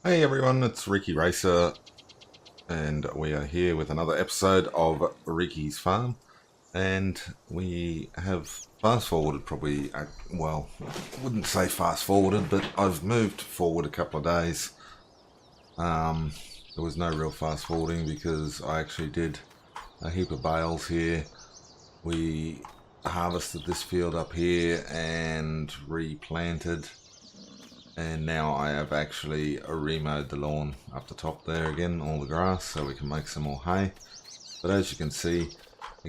Hey everyone, it's Reekyracer, and we are here with another episode of Reeky's Farm. And we have fast forwarded probably, well, I wouldn't say fast forwarded, but I've moved forward a couple of days. There was no real fast forwarding because I actually did a heap of bales here. We harvested this field up here and replanted. And now I have actually remowed the lawn up the top there again, all the grass, so we can make some more hay. But as you can see,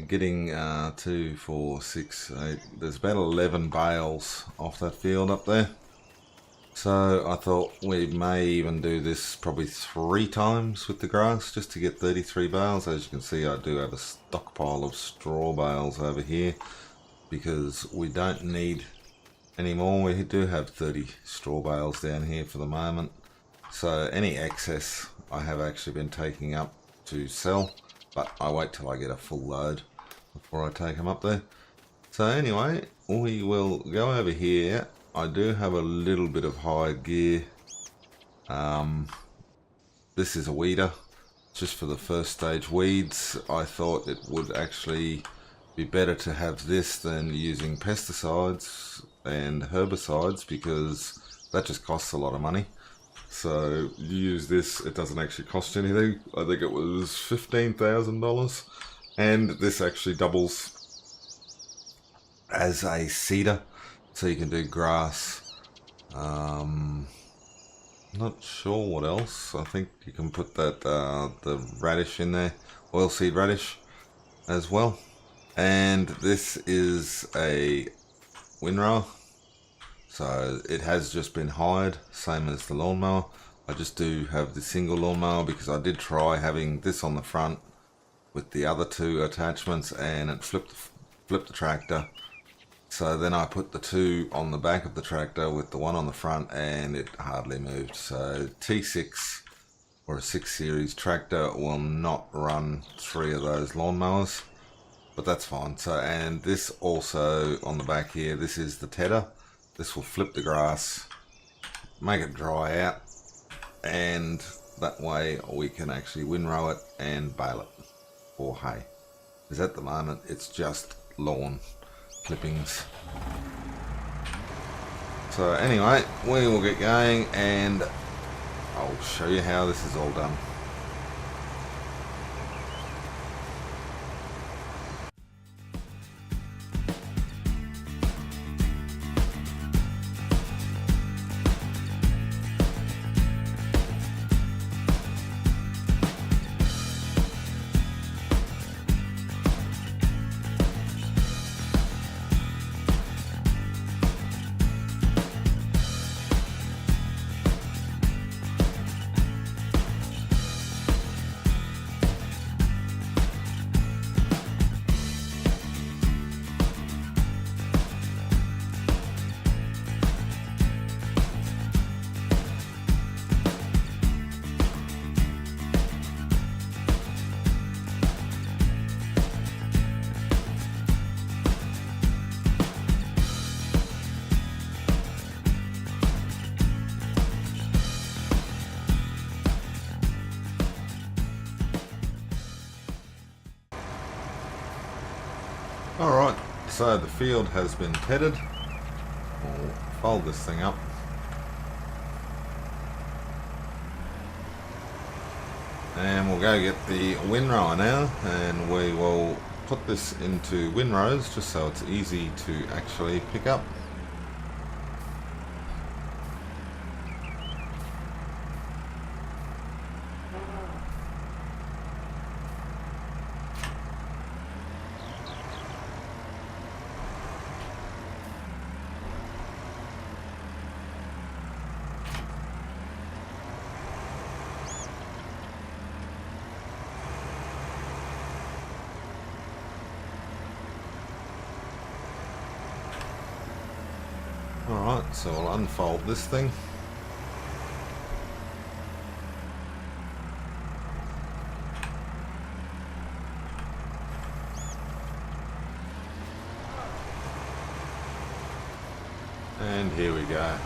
getting 2, 4, 6, 8, there's about 11 bales off that field up there. So I thought we may even do this probably 3 times with the grass just to get 33 bales. As you can see, I do have a stockpile of straw bales over here because we don't need anymore. We do have 30 straw bales down here for the moment, so any excess I have actually been taking up to sell, but I wait till I get a full load before I take them up there. So anyway, we will go over here. I do have a little bit of hired gear. This is a weeder just for the first stage weeds. I thought it would actually be better to have this than using pesticides and herbicides because that just costs a lot of money. So you use this, it doesn't actually cost anything. I think it was $15,000, and this actually doubles as a seeder, so you can do grass. Not sure what else. I think you can put that the radish in there, oilseed radish as well. And this is a windrower, so it has just been hired, same as the lawnmower. I just do have the single lawnmower because I did try having this on the front with the other 2 attachments, and it flipped the tractor. So then I put the 2 on the back of the tractor with the 1 on the front, and it hardly moved. So T6 or a 6 series tractor will not run 3 of those lawnmowers. But that's fine. So, and this also on the back here, this is the tedder. This will flip the grass, make it dry out, and that way we can actually windrow it and bale it for hay. Because at the moment it's just lawn clippings. So anyway, we will get going and I'll show you how this is all done. Alright, so the field has been tedded. We'll fold this thing up. And we'll go get the windrower now, and we will put this into windrows just so it's easy to actually pick up. Alright, so I'll unfold this thing. And here we go.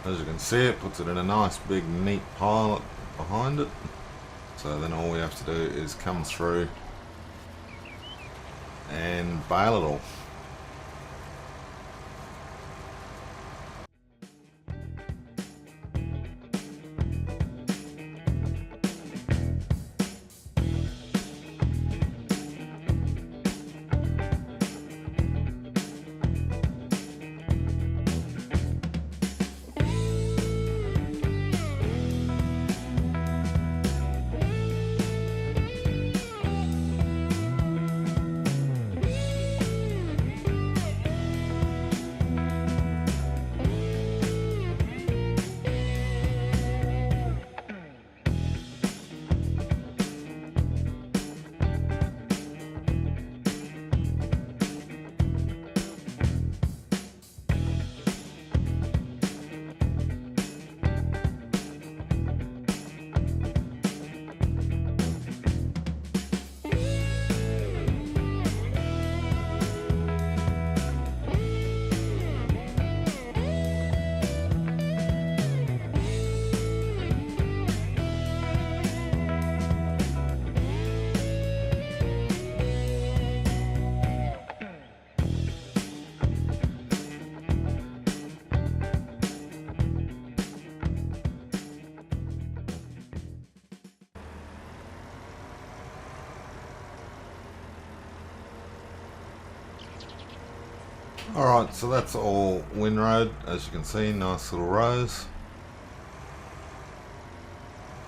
As you can see, it puts it in a nice big neat pile behind it. So then all we have to do is come through and bale it all. Alright, so that's all windrowed, as you can see, nice little rows.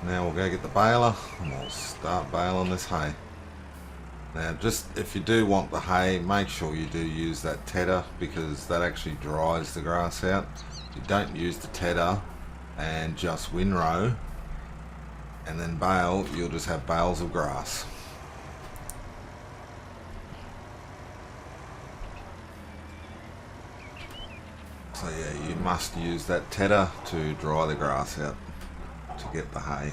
Now we'll go get the baler and we'll start baling this hay. Now just if you do want the hay, make sure you do use that tedder because that actually dries the grass out. If you don't use the tedder and just windrow and then bale, you'll just have bales of grass. So yeah, you must use that tedder to dry the grass out to get the hay.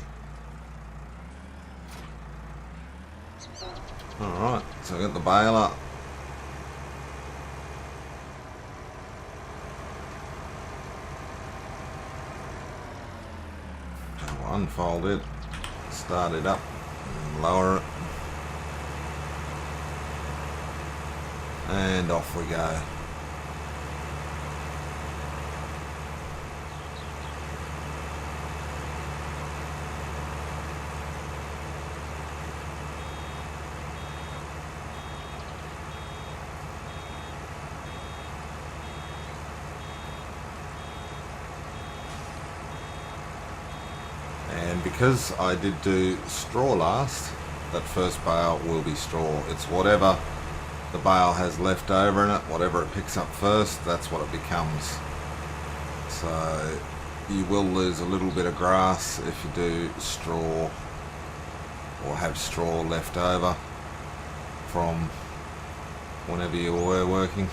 Alright, so I got the baler. I'll unfold it, start it up, and lower it. And off we go. And because I did do straw last, that first bale will be straw. It's whatever the bale has left over in it, whatever it picks up first, that's what it becomes. So you will lose a little bit of grass if you do straw or have straw left over from whenever you were working.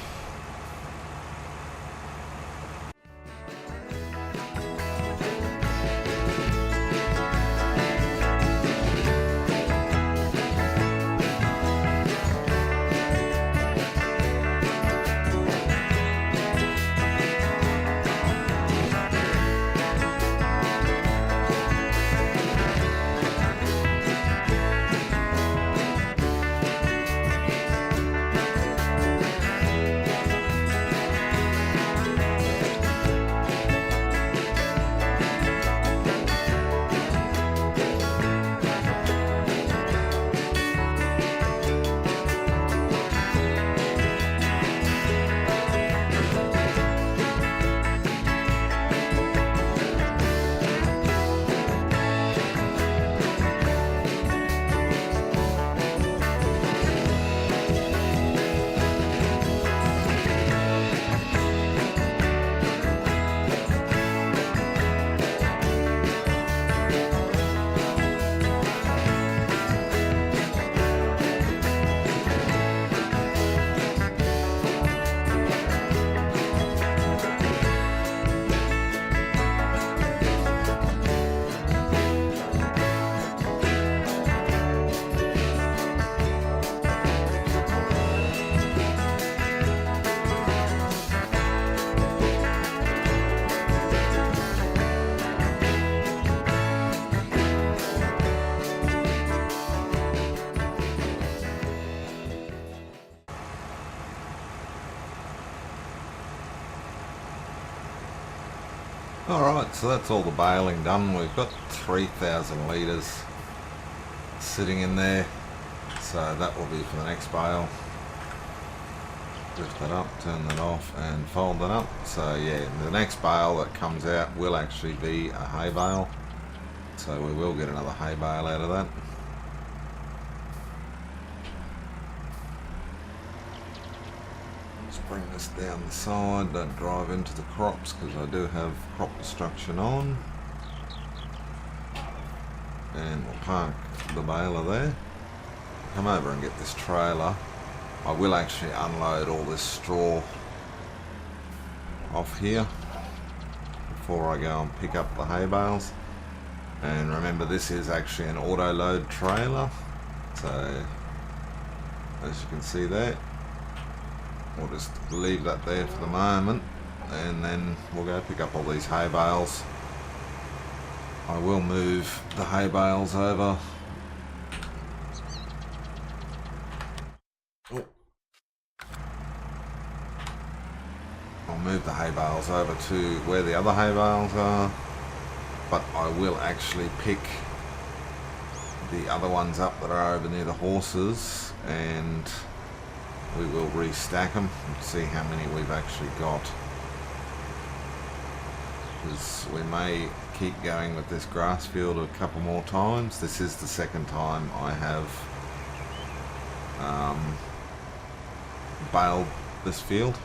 Alright, so that's all the baling done. We've got 3,000 litres sitting in there, so that will be for the next bale. Lift that up, turn that off and fold that up. So yeah, the next bale that comes out will actually be a hay bale, so we will get another hay bale out of that. Bring this down the side, don't drive into the crops because I do have crop destruction on. And we'll park the baler there. Come over and get this trailer. I will actually unload all this straw off here before I go and pick up the hay bales. And remember, this is actually an auto load trailer, so as you can see there, we'll just leave that there for the moment, and then we'll go pick up all these hay bales. I will move the hay bales over. Oh. I'll move the hay bales over to where the other hay bales are, but I will actually pick the other ones up that are over near the horses, and we will restack them and see how many we've actually got, because we may keep going with this grass field a couple more times. This is the second time I have baled this field,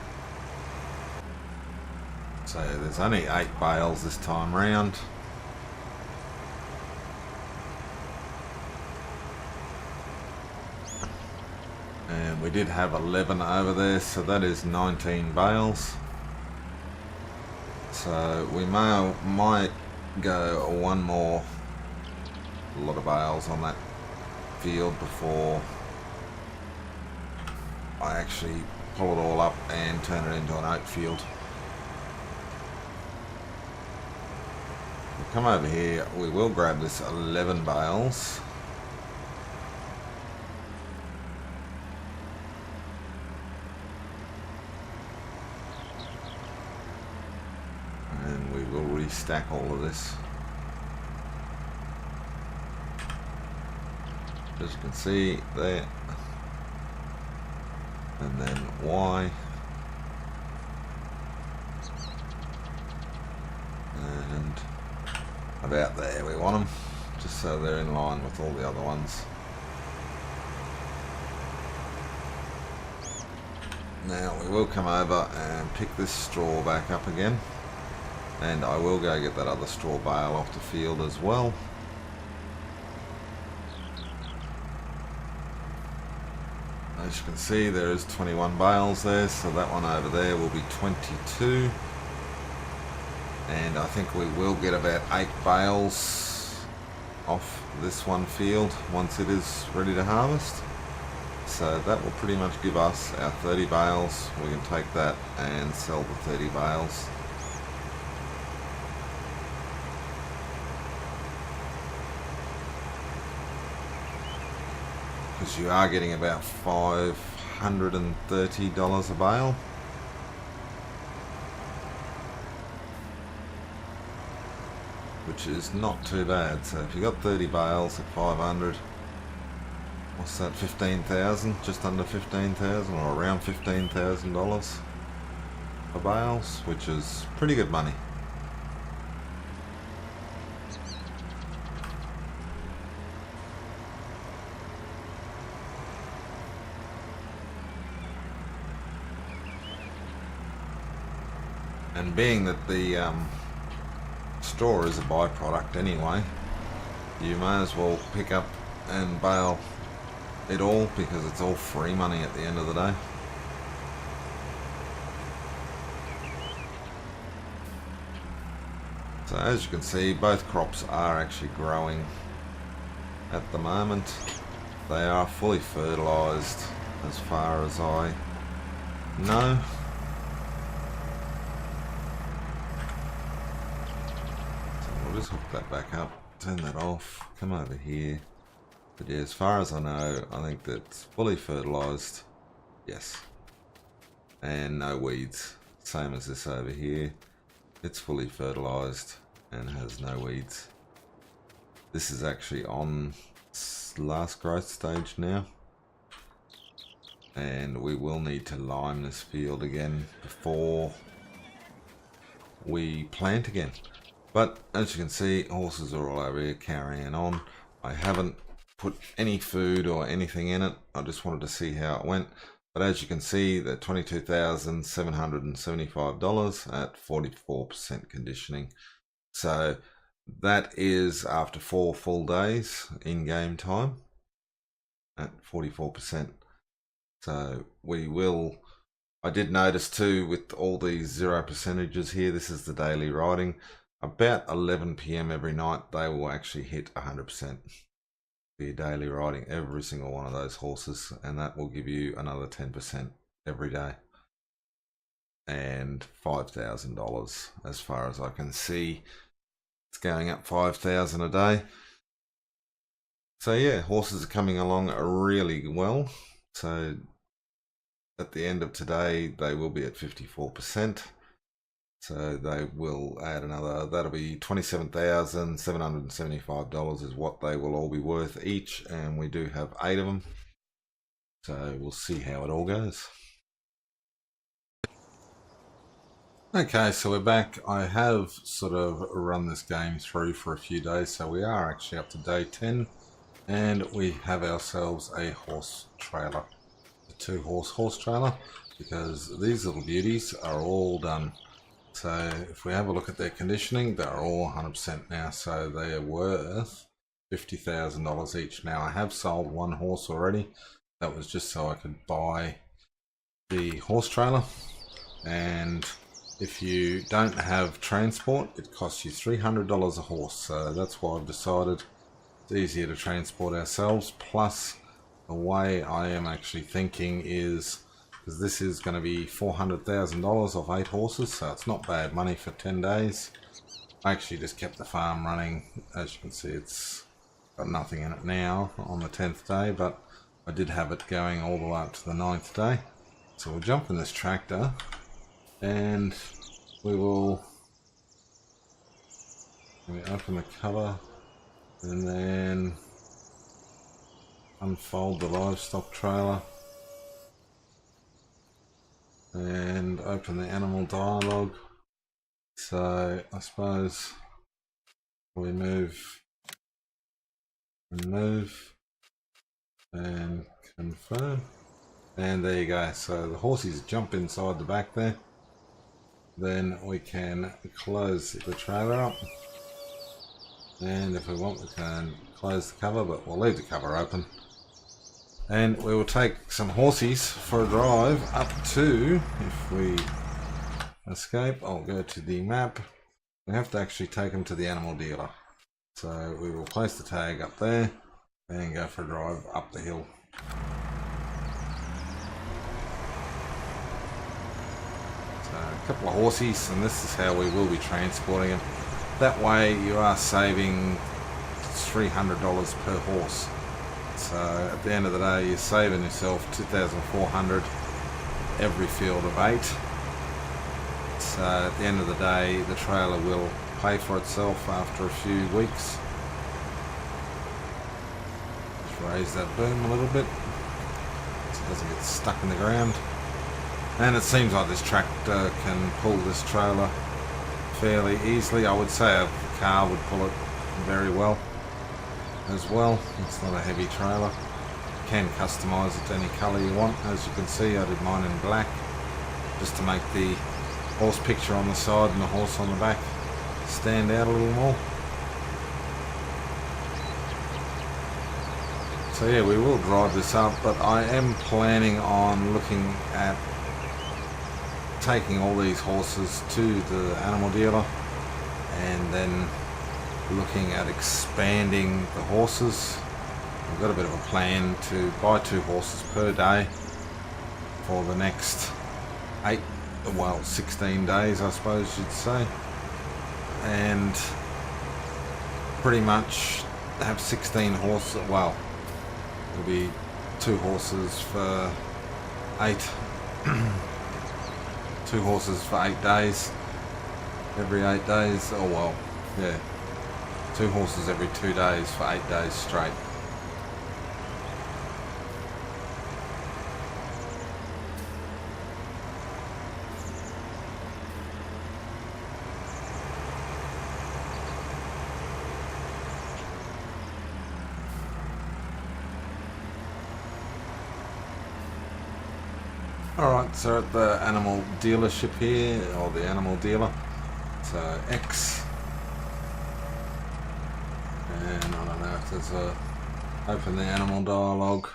so there's only 8 bales this time round. And we did have 11 over there, so that is 19 bales. So we might go one more lot of bales on that field before I actually pull it all up and turn it into an oat field. We'll come over here, we will grab this 11 bales. And we will restack all of this. As you can see there. And then Y. And about there we want them, just so they're in line with all the other ones. Now we will come over and pick this straw back up again, and I will go get that other straw bale off the field as well. As you can see, there is 21 bales there, so that one over there will be 22. And I think we will get about 8 bales off this one field once it is ready to harvest. So that will pretty much give us our 30 bales. We can take that and sell the 30 bales. Because you are getting about $530 a bale. Which is not too bad. So if you got 30 bales at 500, what's that, 15,000, just under 15,000 or around $15,000 for bales, which is pretty good money. And being that the straw is a byproduct anyway, you may as well pick up and bale it all, because it's all free money at the end of the day. So as you can see, both crops are actually growing at the moment. They are fully fertilized as far as I know. I'll just hook that back up, turn that off, come over here. But yeah, as far as I know, I think that's fully fertilized. Yes. And no weeds. Same as this over here. It's fully fertilized and has no weeds. This is actually on last growth stage now, and we will need to lime this field again before we plant again. But as you can see, horses are all over here carrying on. I haven't put any food or anything in it. I just wanted to see how it went. But as you can see, the $22,775 at 44% conditioning. So that is after 4 full days in game time at 44%. So we will, I did notice too with all these 0 percentages here, this is the daily riding. About 11 PM every night, they will actually hit 100%. Your daily riding, every single one of those horses, and that will give you another 10% every day, and $5,000 as far as I can see. It's going up 5,000 a day. So yeah, horses are coming along really well. So at the end of today, they will be at 54%. So they will add another, that'll be $27,775 is what they will all be worth each, and we do have 8 of them. So we'll see how it all goes. Okay, so we're back. I have sort of run this game through for a few days, so we are actually up to day 10, and we have ourselves a horse trailer, a 2-horse trailer, because these little beauties are all done. So if we have a look at their conditioning, they're all 100% now, so they are worth $50,000 each. Now I have sold 1 horse already. That was just so I could buy the horse trailer, and if you don't have transport, it costs you $300 a horse. So that's why I've decided it's easier to transport ourselves. Plus, the way I am actually thinking is, because this is going to be $400,000 off 8 horses, so it's not bad money for 10 days. I actually just kept the farm running. As you can see, it's got nothing in it now on the 10th day, but I did have it going all the way up to the 9th day. So we'll jump in this tractor and we will open the cover and then unfold the livestock trailer and open the animal dialogue. So I suppose we move and confirm, and there you go. So the horses jump inside the back there. Then we can close the trailer up, and if we want we can close the cover, but we'll leave the cover open. And we will take some horsies for a drive up to, if we escape, I'll go to the map. We have to actually take them to the animal dealer. So we will place the tag up there and go for a drive up the hill. So a couple of horsies, and this is how we will be transporting them. That way you are saving $300 per horse. So at the end of the day, you're saving yourself $2,400 every field of 8. So at the end of the day, the trailer will pay for itself after a few weeks. Just raise that boom a little bit so it doesn't get stuck in the ground. And it seems like this tractor can pull this trailer fairly easily. I would say a car would pull it very well as well. It's not a heavy trailer. You can customise it to any colour you want. As you can see, I did mine in black just to make the horse picture on the side and the horse on the back stand out a little more. So yeah, we will drive this up, but I am planning on looking at taking all these horses to the animal dealer and then looking at expanding the horses. I've got a bit of a plan to buy 2 horses per day for the next 16 days, I suppose you'd say, and pretty much have 16 horses. Well, it'll be 2 horses for 8 2 horses for 8 days, every 8 days. Oh well, yeah. 2 horses every 2 days for 8 days straight. Alright, so at the animal dealership here, or the animal dealer, so X, and I don't know if there's a, open the animal dialogue.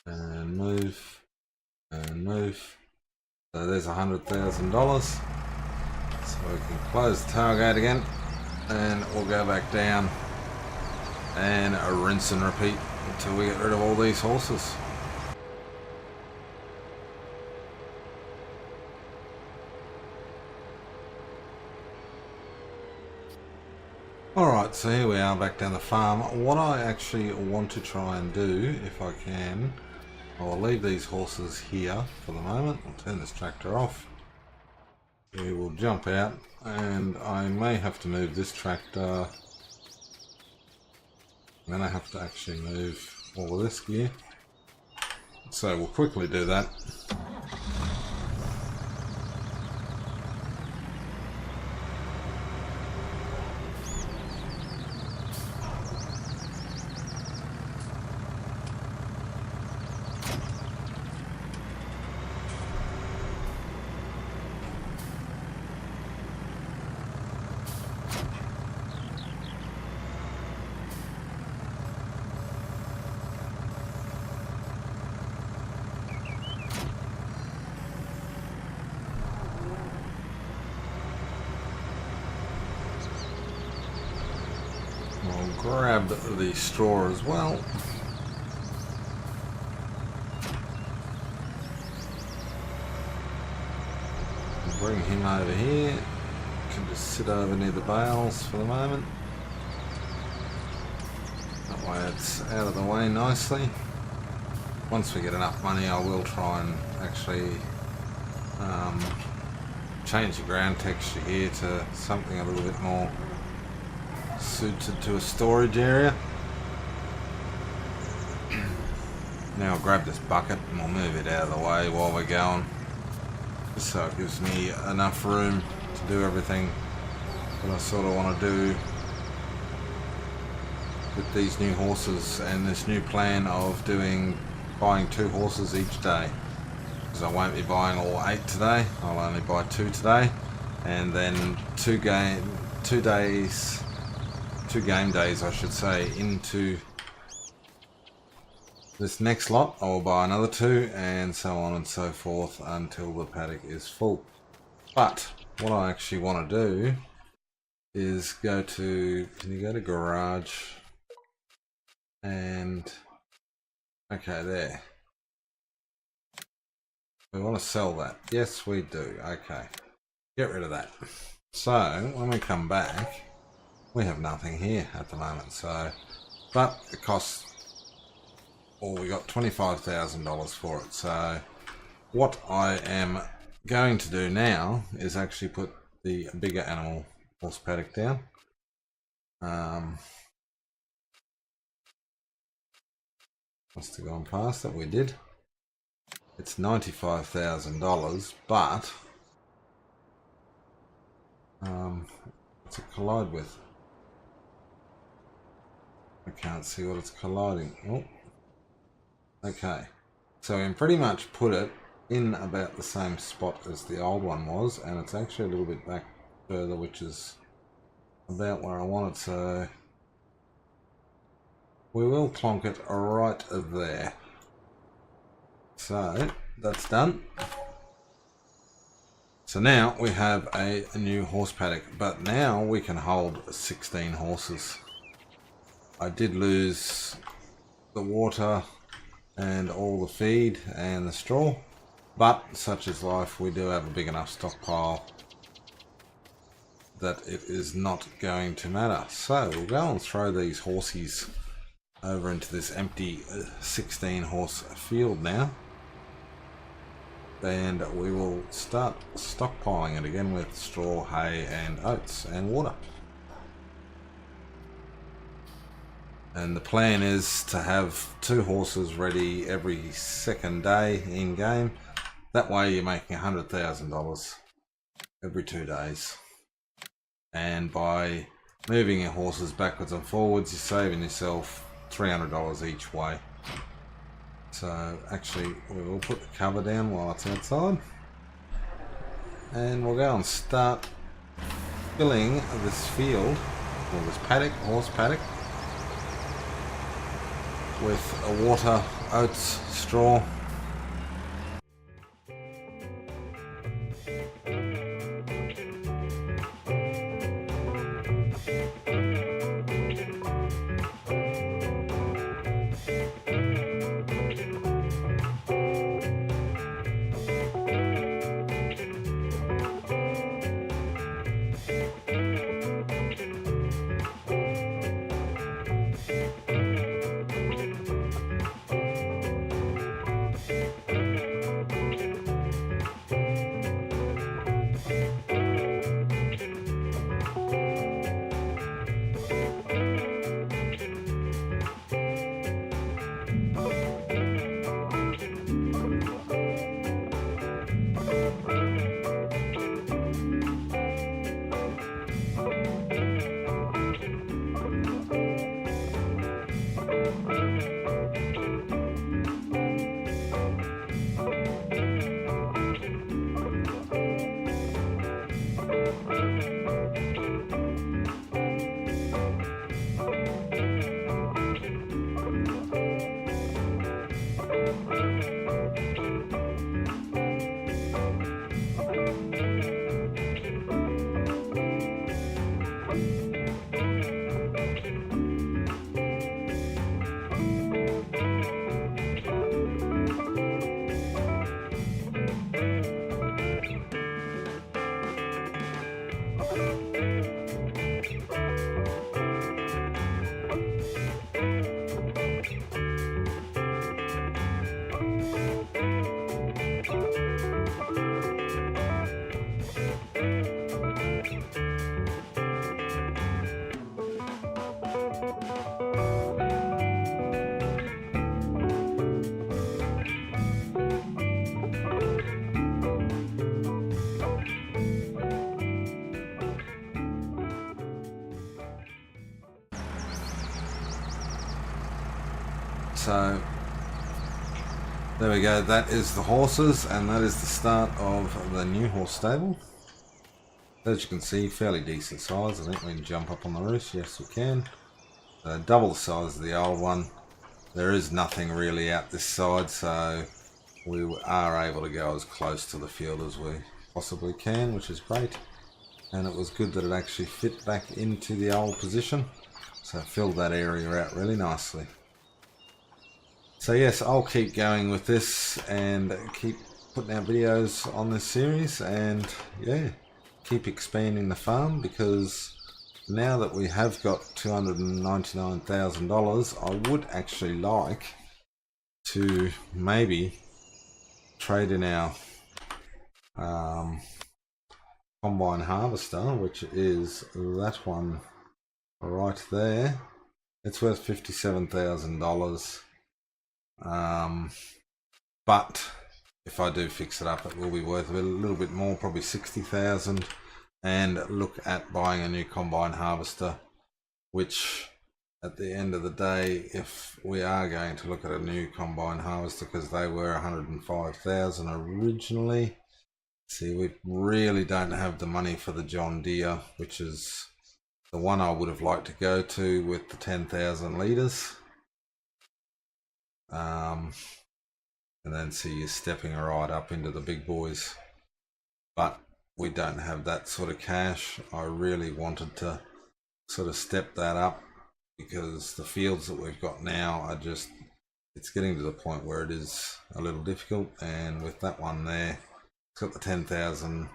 And move, and move. So there's $100,000. So we can close the tailgate again, and we'll go back down and rinse and repeat until we get rid of all these horses. Alright, so here we are back down the farm. What I actually want to try and do, if I can, I'll leave these horses here for the moment. I'll turn this tractor off. We will jump out, and I may have to move this tractor. And then I have to actually move all of this gear. So we'll quickly do that. I'll grab the straw as well. Bring him over here. Can just sit over near the bales for the moment. That way it's out of the way nicely. Once we get enough money, I will try and actually change the ground texture here to something a little bit more suited to a storage area. Now I'll grab this bucket and we'll move it out of the way while we're going, just so it gives me enough room to do everything that I sort of want to do with these new horses and this new plan of buying 2 horses each day, because I won't be buying all 8 today. I'll only buy 2 today, and then 2 game days I should say into this next lot. I will buy another 2, and so on and so forth until the paddock is full. But what I actually want to do is go to, can you go to garage, and okay, there. We want to sell that. Yes, we do. Okay. Get rid of that. So, when we come back, we have nothing here at the moment. So, but it costs, well, we got $25,000 for it. So, what I am going to do now is actually put the bigger animal horse paddock down. Must have gone past that. We did. It's $95,000, but what's it collide with? I can't see what it's colliding. Oh, okay. So we can pretty much put it in about the same spot as the old one was, and it's actually a little bit back further, which is about where I want it. So we will plonk it right there. So that's done. So now we have a new horse paddock, but now we can hold 16 horses. I did lose the water and all the feed and the straw, but such is life. We do have a big enough stockpile that it is not going to matter. So we'll go and throw these horsies over into this empty 16 horse field now. and we will start stockpiling it again with straw, hay and oats and water. And the plan is to have 2 horses ready every second day in game. That way you're making $100,000 every 2 days. And by moving your horses backwards and forwards, you're saving yourself $300 each way. So actually we will put the cover down while it's outside. And we'll go and start filling this field, or this paddock, horse paddock, with water, oats, straw. So there we go, that is the horses, and that is the start of the new horse stable. As you can see, fairly decent size. I think we can jump up on the roof. Yes, we can. Double the size of the old one. There is nothing really out this side, so we are able to go as close to the field as we possibly can, which is great. And it was good that it actually fit back into the old position, so it filled that area out really nicely. So yes, I'll keep going with this and keep putting out videos on this series, and yeah, keep expanding the farm, because now that we have got $299,000, I would actually like to maybe trade in our combine harvester, which is that one right there. It's worth $57,000. But if I do fix it up, it will be worth a little bit more, probably 60,000, and look at buying a new combine harvester, which at the end of the day, if we are going to look at a new combine harvester, because they were 105,000 originally. See, we really don't have the money for the John Deere, which is the one I would have liked to go to with the 10,000 litres. And then see you stepping right up into the big boys, but we don't have that sort of cash. I really wanted to sort of step that up, because the fields that we've got now are just, it's getting to the point where it is a little difficult. And with that one there, it's got the 10,000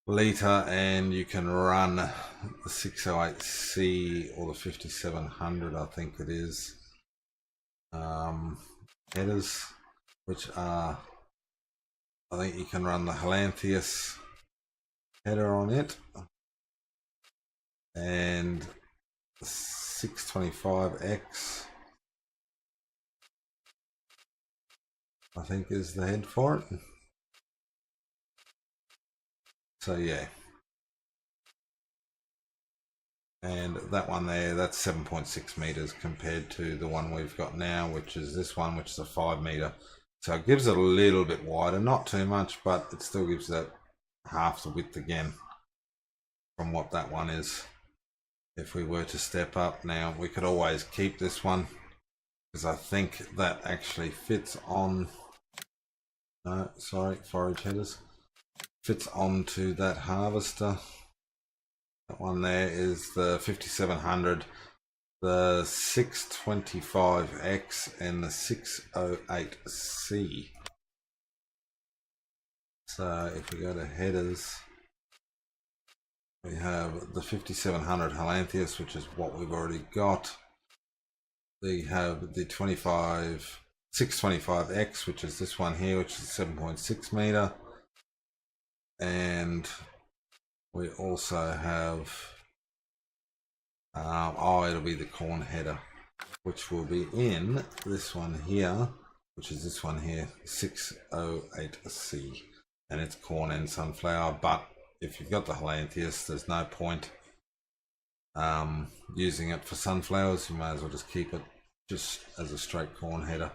litre, and you can run the 608C or the 5700, I think it is, headers, which are I think you can run the Halantheus header on it, and 625X I think is the head for it. So yeah, and that one there, that's 7.6 meters compared to the one we've got now, which is this one, which is a 5 meter. So it gives it a little bit wider, not too much, but it still gives that half the width again from what that one is. If we were to step up now, we could always keep this one, because I think that actually fits on, no, sorry, forage headers, fits onto that harvester. That one there is the 5700, the 625X and the 608C. So if we go to headers, we have the 5700 Halantheus, which is what we've already got. We have the 625X, which is this one here, which is 7.6 meter. And we also have, it'll be the corn header, which will be in this one here, which is this one here, 608C. And it's corn and sunflower, but if you've got the Halantheus, there's no point using it for sunflowers. You may as well just keep it just as a straight corn header.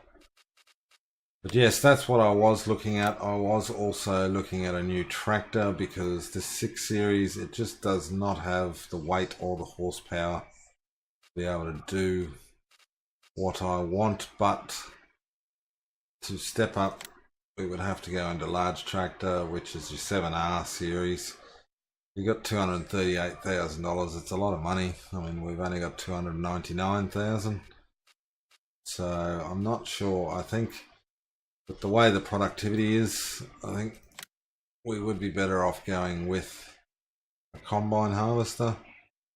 But yes, that's what I was looking at. I was also looking at a new tractor, because this 6 series, it just does not have the weight or the horsepower to be able to do what I want. But to step up, we would have to go into large tractor, which is your 7R series. You got $238,000. It's a lot of money. I mean, we've only got 299,000. So I'm not sure. I think with the way the productivity is, I think we would be better off going with a combine harvester.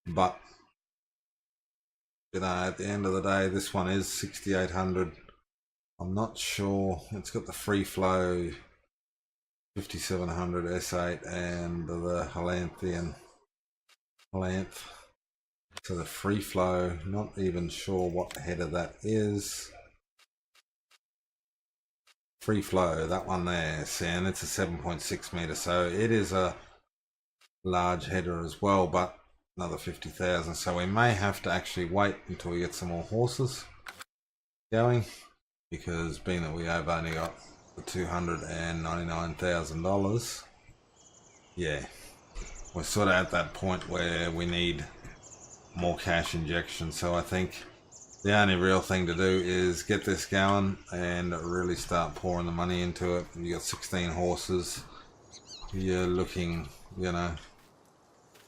But you know, at the end of the day, this one is 6,800. I'm not sure. It's got the free flow 5700 S8 and the Halanth. So the free flow, not even sure what header that is. Free flow, that one there, see, and it's a 7.6 meter, so it is a large header as well, but another 50,000. So we may have to actually wait until we get some more horses going, because being that we have only got the $299,000, yeah, we're sort of at that point where we need more cash injection. So I think the only real thing to do is get this going and really start pouring the money into it. You got 16 horses, you're looking, you know,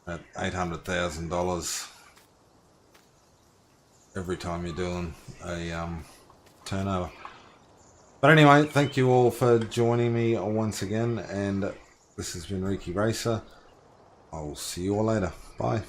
at $800,000 every time you're doing a turnover. But anyway, thank you all for joining me once again, and this has been Reekyracer. I will see you all later. Bye.